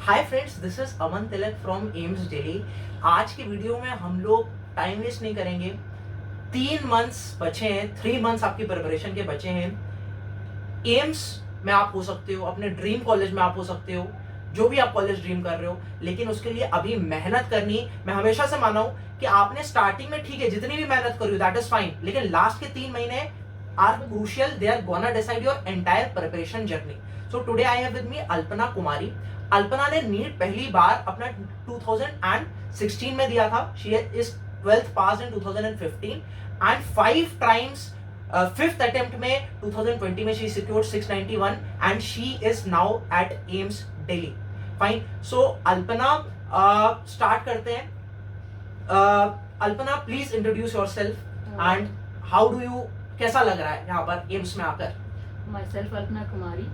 Hi friends, this is Aman Tilak from AIIMS Delhi. आज की video में हम लोग टाइम वेस्ट नहीं करेंगे। 3 मंथ्स बचे हैं, 3 मंथ्स आपकी प्रिपरेशन के बचे हैं। एम्स में आप हो सकते हो, अपने ड्रीम कॉलेज में आप हो सकते हो, जो भी आप कॉलेज ड्रीम कर रहे हो, लेकिन उसके लिए अभी मेहनत करनी। मैं हमेशा से माना हूं कि आपने स्टार्टिंग में ठीक है जितनी भी मेहनत करी दैट इज फाइन, लेकिन लास्ट के 3 महीने are crucial, they are gonna decide your entire preparation journey. So today I have with me Alpana Kumari. Alpana ने नीट पहली बार अपना 2016 में दिया था। She is 12th pass in 2015 and 5 times fifth attempt में 2020 में she secured 691 and she is now at AIIMS Delhi. Fine, so Alpana start करते हैं। Alpana, please introduce yourself and how do you, कैसा लग रहा है यहाँ पर एम्स में आकर? माई सेल्फ अल्पना कुमारी।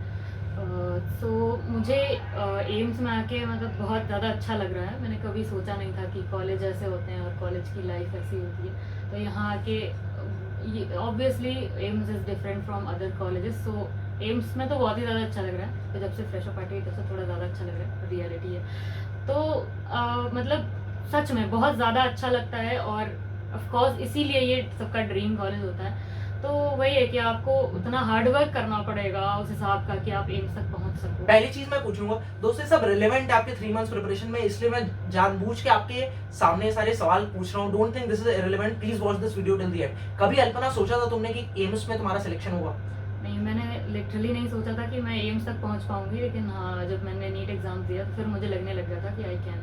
सो मुझे एम्स में आके मतलब बहुत ज़्यादा अच्छा लग रहा है। मैंने कभी सोचा नहीं था कि कॉलेज ऐसे होते हैं और कॉलेज की लाइफ ऐसी होती है। तो यहाँ आके obviously AIIMS is different from other colleges. So AIIMS में तो बहुत ही ज़्यादा अच्छा लग रहा है। तो जब से फ्रेशर पार्टी हुई तब से थोड़ा ज़्यादा अच्छा लग रहा है, रियलिटी है। तो मतलब सच में बहुत ज़्यादा अच्छा लगता है और ऑफकोर्स इसीलिए ये सबका ड्रीम कॉलेज होता है। तो वही है कि आपको उतना हार्ड वर्क करना पड़ेगा उस हिसाब का कि आप एम्स तक पहुंच सको। पहली चीज मैं पूछूंगा, दोस्तों सब रिलेवेंट है आपके 3 मंथ्स प्रिपरेशन में, इसलिए मैं जानबूझ के आपके सामने सारे सवाल पूछ रहा हूँ। Don't think this is irrelevant, please watch this video till the end. कभी अल्पना सोचा था तुमने कि एम्स में तुम्हारा सिलेक्शन होगा? नहीं, मैंने लिटरली नहीं सोचा था कि मैं एम्स तक पहुंच पाऊंगी, लेकिन हाँ जब मैंने नीट एग्जाम दिया तो फिर मुझे लगने लग गया था कि आई कैन।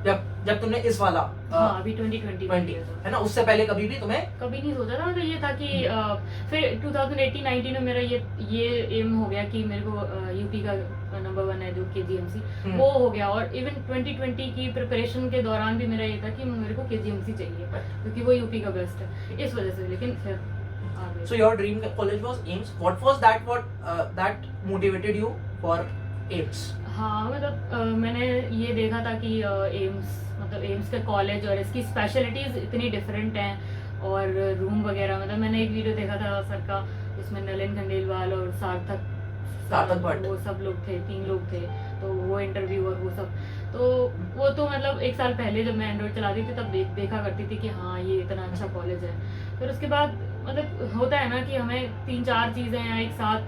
जब तुमने इस वाला हाँ अभी 2020 में दिया था, है ना, उससे पहले कभी भी तुम्हें कभी नहीं सोचा था। मतलब ये था कि फिर 2018-19 में मेरा ये एम हो गया कि मेरे को यूपी का नंबर 1 है जो केजीएमसी, वो हो गया। और इवन 2020 की प्रिपरेशन के दौरान भी मेरा ये था कि मेरे को केजीएमसी चाहिए क्योंकि वो यूपी का बेस्ट है, इस वजह से। लेकिन फिर So your dream college was AIIMS. What was that motivated you for AIIMS? हाँ मतलब मैंने ये देखा था कि एम्स मतलब एम्स के कॉलेज और इसकी स्पेशलिटीज़ इतनी डिफरेंट हैं। और रूम वगैरह, मतलब मैंने एक वीडियो देखा था सर का, जिसमें नलिन खंडेलवाल और सार्थक भट्ट, वो सब लोग थे, 3 लोग थे। तो वो इंटरव्यू और वो सब, तो वो तो मतलब 1 साल पहले जब मैं एंड्रॉइड चलाती थी तब देखा करती थी कि हाँ ये इतना अच्छा कॉलेज है। फिर उसके बाद मतलब होता है ना कि हमें 3-4 चीज़ें एक साथ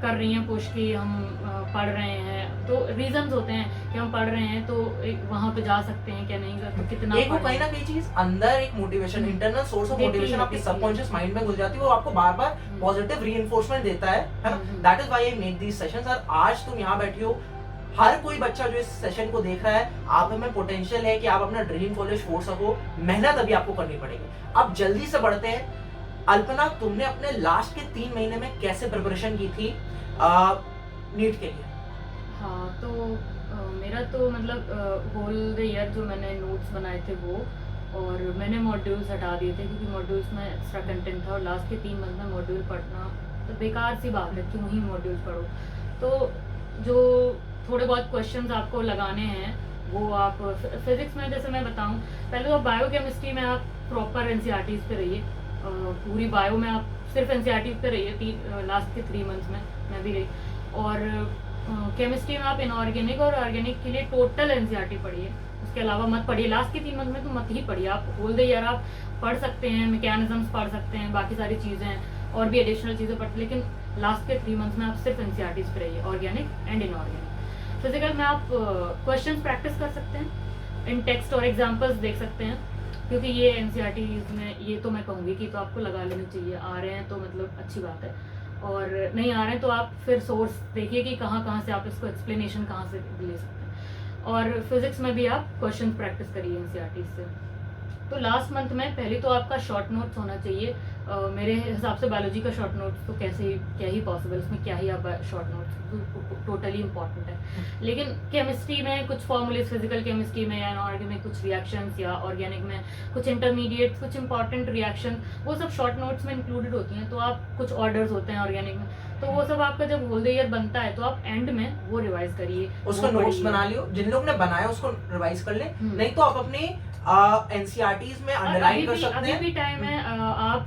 कर रही हैं पुश की, हम पढ़ रहे हैं तो रीजंस होते हैं कि हम पढ़ रहे हैं तो एक वहाँ पे जा सकते हैं क्या नहीं, तो कितना एक वो कहीं ना कहीं चीज अंदर एक motivation, internal source of motivation आपके सबकॉन्शियस माइंड में घुस जाती है, वो आपको बार बार पॉजिटिव रीइंफोर्समेंट देता है ना। That is why I make these sessions. और आज तुम यहाँ बैठी हो, हर कोई बच्चा जो इस सेशन को देख रहा है, आप में पोटेंशियल है कि आप अपना ड्रीम कॉलेज छोड़ सको। मेहनत अभी आपको करनी पड़ेगी। अब जल्दी से बढ़ते हैं। अल्पना, तुमने अपने लास्ट के 3 महीने में कैसे प्रिपरेशन की थी नीट के लिए? हाँ तो मेरा तो मतलब होल द ईयर जो मैंने नोट्स बनाए थे वो, और मैंने मॉड्यूल्स हटा दिए थे क्योंकि मॉड्यूल्स में एक्स्ट्रा कंटेंट था। और लास्ट के 3 मंथ में मॉड्यूल पढ़ना तो बेकार सी बात है, क्यों ही मॉड्यूल्स पढ़ो। तो जो थोड़े बहुत क्वेश्चंस आपको लगाने हैं वो आप फिजिक्स में, जैसे मैं बताऊं, पहले तो बायोकेमिस्ट्री में आप प्रॉपर एनसीईआरटीज़ पे रहिए। पूरी बायो में आप सिर्फ एनसीईआरटीज़ पे रहिए। लास्ट के 3 मंथ्स में मैं भी रही। और केमिस्ट्री में आप इनऑर्गेनिक और ऑर्गेनिक के लिए टोटल एनसीईआरटी पढ़िए, उसके अलावा मत पढ़िए। लास्ट के 3 मंथ में तो मत ही पढ़िए। आप होल द ईयर आप पढ़ सकते हैं, मैकेनिज्म्स पढ़ सकते हैं, बाकी सारी चीज़ें और भी एडिशनल चीज़ें पढ़, लेकिन लास्ट के 3 मंथ्स में आप सिर्फ एनसीईआरटीज़ पे रहिए, ऑर्गेनिक एंड इनऑर्गेनिक। फिजिकल में आप क्वेश्चन प्रैक्टिस कर सकते हैं, इन टेक्स्ट और एग्जाम्पल्स देख सकते हैं, क्योंकि ये एनसीईआरटीज़ में ये तो मैं कहूँगी कि तो आपको लगा लेनी चाहिए। आ रहे हैं तो मतलब अच्छी बात है, और नहीं आ रहे हैं तो आप फिर सोर्स देखिए कि कहाँ से आप इसको एक्सप्लेनेशन कहाँ से ले सकते हैं। और फिजिक्स में भी आप क्वेश्चन प्रैक्टिस करिए एनसीईआरटी से। तो लास्ट मंथ में पहले तो आपका शॉर्ट नोट्स होना चाहिए। मेरे हिसाब से बायोलॉजी का शॉर्ट नोट्स तो क्या ही पॉसिबल, उसमें क्या ही आप शॉर्ट नोट्स, टोटली इंपॉर्टेंट है। लेकिन केमिस्ट्री में कुछ फॉर्मूलेज, फिजिकल केमिस्ट्री में या इनऑर्गेनिक में कुछ रिएक्शंस, या ऑर्गेनिक में कुछ इंटरमीडिएट, कुछ इंपॉर्टेंट रिएक्शन, वो सब शॉर्ट नोट्स में इंक्लूडेड होती हैं। तो आप कुछ ऑर्डर्स होते हैं ऑर्गेनिक में, तो वो सब आपका जब होल द ईयर बनता है तो आप एंड में वो रिवाइज करिए, उसका नोट्स बना लियो। जिन लोग ने बनाया उसको रिवाइज कर ले, नहीं तो आप अपनी एनसीईआरटीज़ में अंडरलाइन कर सकते हैं। अभी भी टाइम है। आप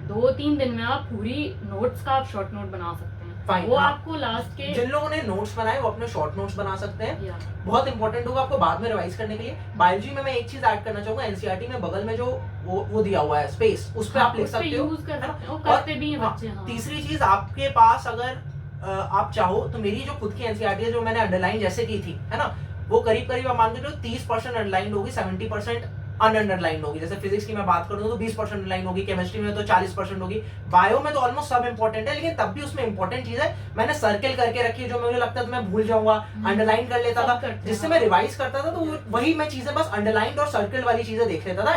2-3 दिन में आप पूरी नोट्स का आप शॉर्ट नोट बना सकते हैं। Fine, वो हाँ। आपको लास्ट के जिन लोगों ने नोट्स बनाए वो अपने शॉर्ट नोट्स बना सकते हैं, या बहुत इंपॉर्टेंट होगा आपको बाद में रिवाइज करने के लिए। बायोलॉजी में मैं एक चीज ऐड करना चाहूंगा, एनसीईआरटी में बगल में जो वो दिया हुआ है स्पेस, उस पे आप लिख उस पे सकते हो, यूज कर है ना? सकते हो, और करते भी हैं हाँ, बच्चे। हाँ तीसरी चीज आपके पास अगर आप चाहो तो मेरी जो खुद की एनसीईआरटी है जो मैंने अंडरलाइन जैसे की थी, है ना, वो करीब करीब आप मान के चलो 30% अंडरलाइन होगी, 70% अनअंडरलाइन होगी। जैसे फिजिक्स की मैं बात करूं तो 20% अंडरलाइन होगी, केमिस्ट्री में तो 40% होगी, बायो में तो ऑलमोस्ट सब इंपॉर्टेंट है, लेकिन तब भी उसमें इंपॉर्टेंट चीज है मैंने सर्किल करके रखी है, जो मुझे लगता है तो मैं भूल जाऊंगा, अंडरलाइन कर लेता सब था, करते हैं, जिससे हाँ। मैं रिवाइज करता था, तो वही मैं चीजें बस अंडरलाइन और सर्किल वाली चीजें देख लेता था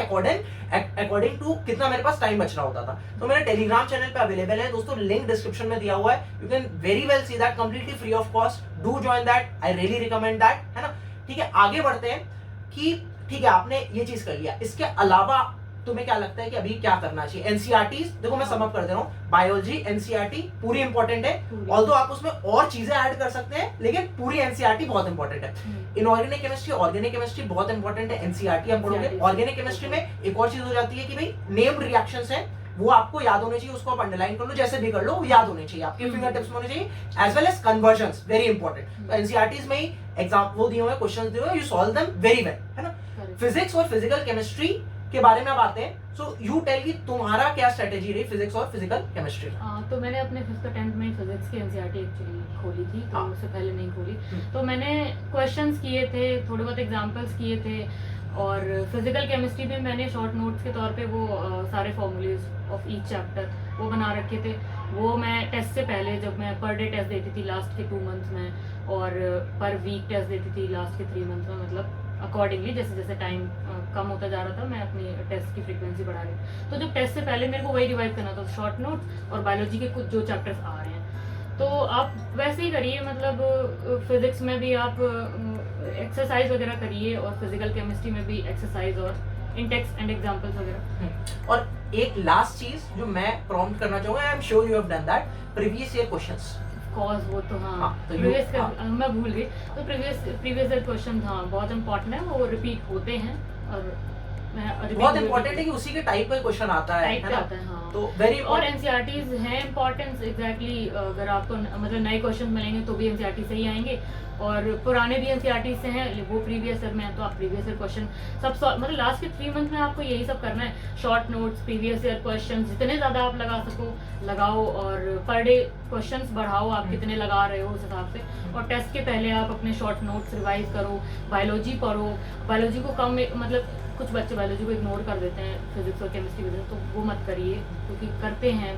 अकॉर्डिंग टू कितना मेरे पास टाइम बच रहा होता था। तो मेरे टेलीग्राम चैनल पे अवेलेबल है दोस्तों, लिंक डिस्क्रिप्शन में दिया हुआ है, you can very well see that completely free of cost, do join that, I really recommend that, है ना। ठीक है, आगे बढ़ते हैं कि ठीक है आपने ये चीज कर लिया, इसके अलावा तुम्हें क्या लगता है कि अभी क्या करना चाहिए? एनसीईआरटी देखो मैं समअप कर दे रहा हूँ, बायोलॉजी एनसीईआरटी पूरी इंपॉर्टेंट है, ऑल्दो आप उसमें और चीजें ऐड कर सकते हैं, लेकिन पूरी एनसीईआरटी बहुत इंपॉर्टेंट है। इनऑर्गेनिक केमिस्ट्री, ऑर्गेनिक केमिस्ट्री बहुत इंपॉर्टेंट है, एनसीईआरटी हम पढ़ोगे। ऑर्गेनिक केमिस्ट्री में एक और चीज हो जाती है कि भाई नेम्ड रिएक्शंस हैं, वो आपको याद होने चाहिए, उसको आप अंडरलाइन कर लो, जैसे भी कर लो, वो याद होने चाहिए, आपके फिंगर टिप्स में होने चाहिए, as well as convergence, very important. तो एनसीईआरटीज में ही एग्जाम वो दिए हुए क्वेश्चंस दिए हुए, you solve them very well, है ना। फिजिक्स और फिजिकल केमिस्ट्री के बारे में अब आते हैं, सो यू टेल कि तुम्हारा क्या स्ट्रेटेजी रही फिजिक्स और फिजिकल केमिस्ट्री? तो मैंने अपने 5th 10th में फिजिक्स की एनसीईआरटी एक्चुअली खोली थी, तो उससे पहले नहीं खोली। तो मैंने क्वेश्चंस किए थे, थोड़े बहुत एग्जांपल्स किए थे, और फिजिकल केमिस्ट्री में मैंने शॉर्ट नोट्स के तौर पे वो सारे फॉर्मूलेज ऑफ ईच चैप्टर वो बना रखे थे। वो मैं टेस्ट से पहले, जब मैं पर डे टेस्ट देती थी लास्ट के 2 मंथ्स में, और पर वीक टेस्ट देती थी लास्ट के 3 मंथ्स में, मतलब अकॉर्डिंगली जैसे जैसे टाइम कम होता जा रहा था मैं अपनी टेस्ट की फ्रीक्वेंसी बढ़ा रही। तो जब टेस्ट से पहले मेरे को वही रिवाइज करना था, शॉर्ट नोट्स और बायोलॉजी के कुछ जो चैप्टर्स आ रहे हैं, तो आप वैसे ही करिए। मतलब फिजिक्स में भी आप एक्सरसाइज वगैरह करिए, और फिजिकल केमिस्ट्री में भी एक्सरसाइज और इंडेक्स एंड एग्जांपल्स वगैरह। और एक लास्ट चीज जो मैं प्रॉम्प्ट करना चाहूंगा, I am sure you have done that, previous year questions. Cause वो तो हाँ, तो प्रीवियस मैं भूल गई। तो प्रीवियस ईयर क्वेश्चन हाँ बहुत इंपॉर्टेंट है, वो रिपीट होते हैं, और बहुत इंपॉर्टेंट है कि उसी के टाइप का क्वेश्चन आता है ना, आता है, हाँ। तो वेरी और एनसीईआरटीज हैं इंपॉर्टेंस एग्जैक्टली। अगर आपको मतलब नए क्वेश्चन मिलेंगे तो भी एनसीईआरटी से ही आएंगे, और पुराने भी एनसीईआरटी से हैं, वो प्रीवियस ईयर में है, तो आप प्रीवियस ईयर क्वेश्चन सब मतलब लास्ट के 3 मंथ में आपको यही सब करना है। Short notes, previous year question जितने ज़्यादा आप लगा सको लगाओ, और पर डे क्वेश्चंस बढ़ाओ, आप कितने लगा रहे हो उस हिसाब से। और टेस्ट के पहले आप अपने शॉर्ट नोट्स रिवाइज करो, बायोलॉजी पढ़ो। बायोलॉजी को कम, मतलब कुछ बच्चे बायोलॉजी को इग्नोर कर देते हैं फिजिक्स और केमिस्ट्री की वजह से, तो वो मत करिए, क्योंकि करते हैं।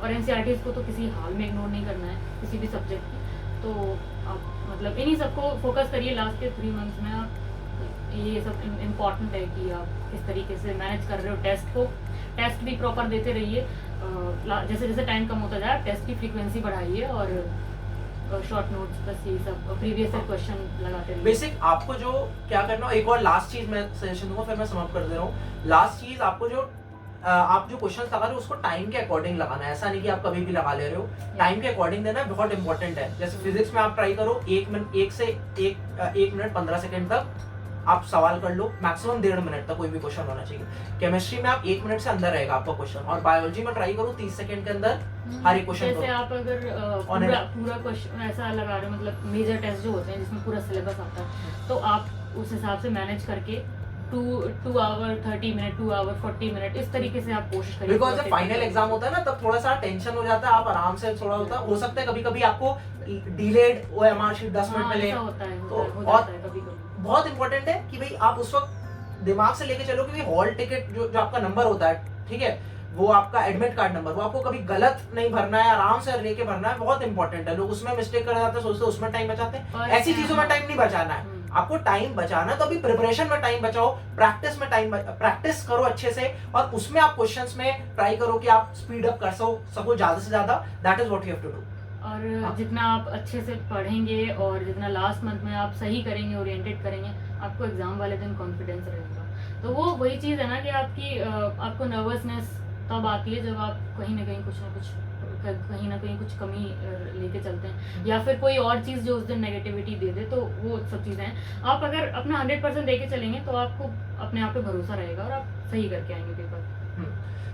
और एनसीईआरटीज को तो किसी हाल में इग्नोर नहीं करना है, किसी भी सब्जेक्ट की। तो आप मतलब इन्हीं सबको फोकस करिए लास्ट के 3 मंथ्स में। आप ये सब इम्पॉर्टेंट है कि आप किस तरीके से मैनेज कर रहे हो टेस्ट को। टेस्ट भी प्रॉपर देते रहिए, जैसे जैसे टाइम कम होता जाए टेस्ट की फ्रीक्वेंसी बढ़ाइए, और शॉर्ट नोट्स बस यही सब प्रीवियस ईयर क्वेश्चन लगाते रहिए। बेसिक आपको जो क्या करना हो, एक और लास्ट चीज मैं सजेशन दूंगा, फिर मैं समाप्त कर दे रहा हूँ। लास्ट चीज आपको जो आप जो क्वेश्चन लगा रहे हो उसको टाइम के अकॉर्डिंग लगाना है, ऐसा नहीं कि आप कभी भी लगा ले रहे हो, टाइम के अकॉर्डिंग देना है, बहुत इंपॉर्टेंट है। जैसे फिजिक्स में आप ट्राई करो 1 मिनट 15 सेकंड तक आप सवाल कर लो, मैक्सिमम 1.5 मिनट तक कोई भी क्वेश्चन होना चाहिए। केमिस्ट्री में आप 1 मिनट से अंदर रहेगा आपका क्वेश्चन, और बायोलॉजी में ट्राई करो 30 सेकंड के अंदर हर एक क्वेश्चन जैसे आप अगर पूरा क्वेश्चन ऐसा लगा रहे हो, मतलब मेजर टेस्ट जो होते हैं जिसमें पूरा सिलेबस आता है, तो आप उस हिसाब से मैनेज करके 2 आवर 30 मिनट, 2 आवर 40 मिनट, इस तरीके से आप कोशिश करिए। बिकॉज जब फाइनल एग्जाम होता है ना, तब थोड़ा सा टेंशन हो जाता है, आप आराम से थोड़ा होता हो सकता है कभी कभी आपको डिलेड ओएमआर शीट 10 मिनट मिले, तो बहुत इंपॉर्टेंट है कि भाई आप उस वक्त दिमाग से लेके चलो कि भाई हॉल टिकट जो आपका नंबर होता है, ठीक है, वो आपका एडमिट कार्ड नंबर, वो आपको कभी गलत नहीं भरना है, आराम से लेके भरना है, बहुत इंपॉर्टेंट है। लोग उसमें मिस्टेक कर जाते हैं, सोचते हैं उसमें टाइम बचाते हैं, ऐसी चीजों में टाइम नहीं बचाना है, आपको टाइम बचाना, तो अभी प्रिपरेशन में टाइम बचाओ, प्रैक्टिस में टाइम, प्रैक्टिस करो अच्छे से, और उसमें आप क्वेश्चंस में ट्राई करो कि आप स्पीड अप कर सको ज्यादा से ज्यादा, that is what you have to do. और जितना आप अच्छे से पढ़ेंगे और जितना लास्ट मंथ में आप सही करेंगे, ओरिएंटेड करेंगे, आपको एग्जाम वाले दिन कॉन्फिडेंस रहेगा। तो वो वही चीज़ है ना कि आपको नर्वसनेस तब आती है जब आप कहीं ना कहीं कुछ कमी लेके चलते हैं, या फिर कोई और चीज़ जो उस दिन नेगेटिविटी दे दे, तो वो सब चीज़ें हैं। आप अगर अपना 100% दे के चलेंगे तो आपको अपने आप पे भरोसा रहेगा, और आप सही करके आएंगे paper.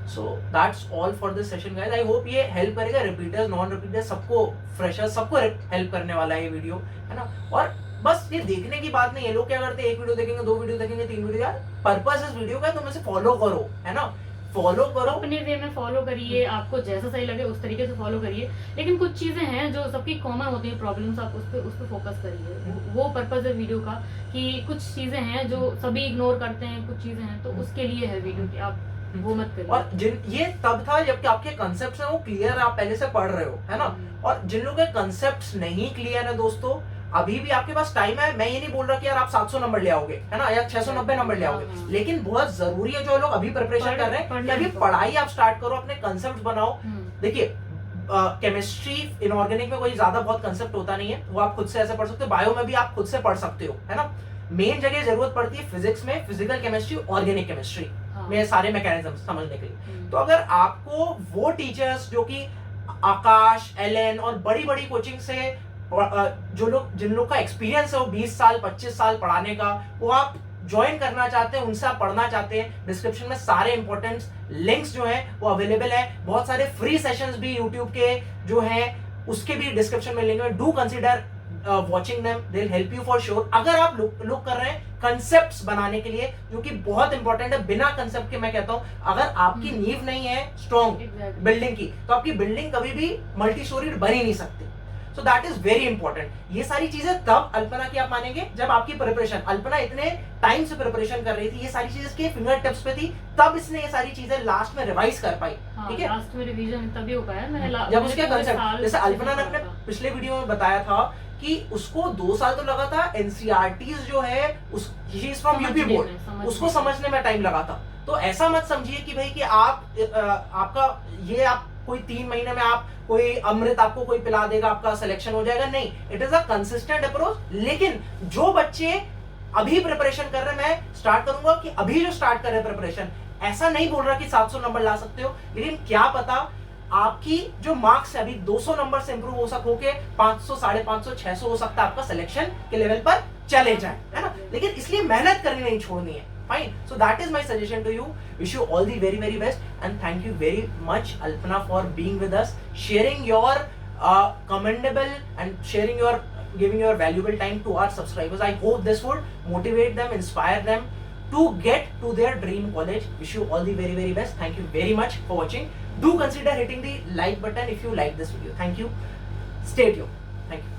So that's all for this session guys. I hope ये हेल्प करेगा रिपीटर्स, नॉन रिपीटर्स, सबको, फ्रेशर्स, सबको हेल्प करने वाला है ये वीडियो, है ना। और बस ये देखने की बात नहीं है, लोग क्या करते हैं, एक वीडियो देखेंगे, 2 वीडियो देखेंगे, 3 वीडियो, यार पर्पस इस वीडियो का तुम इसे फॉलो करो, है ना, फॉलो करो, अपने वे में फॉलो करिए, आपको जैसा सही लगे उस तरीके से फॉलो करिए। लेकिन कुछ चीजें हैं जो सबकी कॉमन होती है प्रॉब्लम्स, आप उस पे फोकस करिए। वो पर्पस है वीडियो का कि कुछ चीजें हैं जो सभी इग्नोर करते हैं, कुछ चीजें हैं तो उसके लिए है वीडियो कि आप वो मत करिए। और ये तब था जबकि आपके कंसेप्ट हैं वो क्लियर, आप पहले से पढ़ रहे हो, है ना। और जिन लोगों के कंसेप्ट नहीं क्लियर है दोस्तों, अभी भी आपके पास टाइम है। मैं ये नहीं बोल रहा कि यार आप 700 नंबर ले आओगे, है ना, या 690 नंबर ले आओगे, लेकिन बहुत जरूरी है जो लोग अभी प्रिपरेशन कर रहे हैं कि अभी पढ़ाई आप स्टार्ट करो, अपने कंसेप्ट बनाओ। देखिए केमिस्ट्री इनऑर्गेनिक में कोई ज्यादा बहुत कंसेप्ट होता नहीं है, वो आप खुद से ऐसे पढ़ सकते हो, बायो में भी आप खुद से पढ़ सकते हो, है ना। मेन जगह जरूरत पड़ती है फिजिक्स में, फिजिकल केमिस्ट्री, ऑर्गेनिक केमिस्ट्री में सारे मैकेनिज्म समझने के लिए। तो अगर आपको वो टीचर्स जो कि आकाश, एलन और बड़ी बड़ी कोचिंग से जिन लोग का एक्सपीरियंस है वो 20 साल 25 साल पढ़ाने का, वो आप ज्वाइन करना चाहते हैं, उनसे आप पढ़ना चाहते हैं, डिस्क्रिप्शन में सारे इंपॉर्टेंट लिंक्स जो हैं वो अवेलेबल है। बहुत सारे फ्री सेशंस भी यूट्यूब के जो हैं उसके भी डिस्क्रिप्शन में लिंक है। Do consider watching them, they will help you for sure. अगर आप लुक कर रहे हैं कंसेप्ट्स बनाने के लिए, जो कि बहुत इंपॉर्टेंट है, बिना कंसेप्ट के मैं कहता हूं अगर आपकी नींव नहीं है स्ट्रॉन्ग बिल्डिंग की, तो आपकी बिल्डिंग कभी भी मल्टी स्टोरी बन ही नहीं सकती। So that is very important. ये सारी चीजें तब अल्पना की आप मानेंगे जब आपकी प्रिपरेशन, अल्पना इतने टाइम से प्रिपरेशन कर रही थी, ये सारी चीजें इसके फिंगर टिप्स पे थी, तब इसने ये सारी चीजें लास्ट में रिवाइज कर पाई। ठीक है, लास्ट में रिवीजन तभी हो पाया मैंने जब उसके कंसेप्ट, जैसे अल्पना ने अपने पिछले वीडियो में बताया था कि उसको 2 साल तो लगा था एनसीईआरटीज जो है she is from UP board, उसको समझने में टाइम लगा था। तो ऐसा मत समझिए कि भाई कि आपका ये आप कोई 3 महीने में आप कोई अमृत आपको कोई पिला देगा, आपका सिलेक्शन हो जाएगा, नहीं। It is a consistent approach. लेकिन जो बच्चे अभी प्रिपरेशन कर रहे हैं, मैं स्टार्ट करूंगा कि अभी जो स्टार्ट कर रहे हैं प्रिपरेशन, ऐसा नहीं बोल रहा कि 700 नंबर ला सकते हो, लेकिन क्या पता आपकी जो मार्क्स है अभी 200 नंबर से इंप्रूव हो सको के 500, 550, 600 हो सकता है, आपका सिलेक्शन के लेवल पर चले जाए, है ना। लेकिन इसलिए मेहनत करनी नहीं छोड़नी है। Fine. So that is my suggestion to you. Wish you all the very very best and thank you very much Alpana for being with us, sharing your commendable and giving your valuable time to our subscribers. I hope this would motivate them, inspire them to get to their dream college. Wish you all the very very best. Thank you very much for watching. Do consider hitting the like button if you like this video. Thank you. Stay tuned. Thank you.